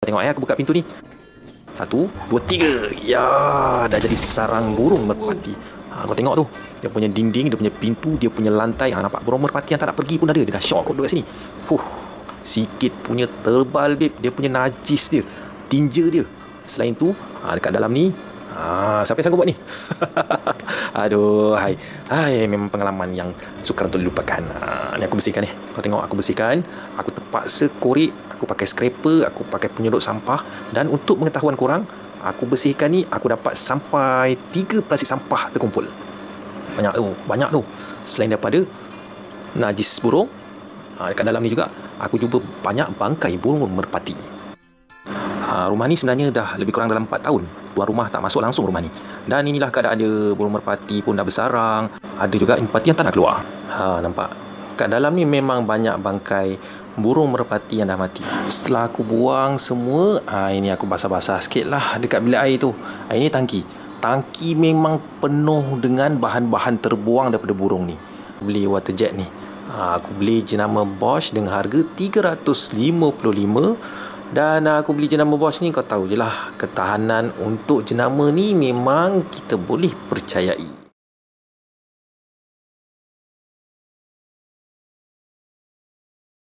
tengok aku buka pintu ni. 1, 2, 3. Ya, dah jadi sarang burung merpati. Kau tengok tu, dia punya dinding, dia punya pintu, dia punya lantai. Nampak burung merpati yang tak nak pergi pun ada. Dia dah syok kot dekat sini. Sikit punya tebal, babe. Dia punya najis dia, tinja dia. Selain tu, dekat dalam ni, siapa yang sanggup buat ni? Aduh, memang pengalaman yang sukar untuk dilupakan. Ni aku bersihkan ni. Kau tengok aku bersihkan. Aku terpaksa korek. Aku pakai scraper, aku pakai penyedot sampah. Dan untuk pengetahuan korang, aku bersihkan ni, aku dapat sampai 3 plastik sampah terkumpul. Banyak tu. Selain daripada najis burung, dekat dalam ni juga aku jumpa banyak bangkai burung merpati. Rumah ni sebenarnya dah lebih kurang dalam 4 tahun. Tuan rumah tak masuk langsung rumah ni. Dan inilah keadaan dia. Burung merpati pun dah bersarang. Ada juga merpati yang tak nak keluar. Nampak? Kat dalam ni memang banyak bangkai burung merpati yang dah mati. Setelah aku buang semua, ini aku basah-basah sikit lah dekat bilik air tu. Ini tangki. Tangki memang penuh dengan bahan-bahan terbuang daripada burung ni. Beli water jet ni. Aku beli jenama Bosch dengan harga 355. Dan aku beli jenama Bosch ni, kau tahu je lah, ketahanan untuk jenama ni memang kita boleh percayai.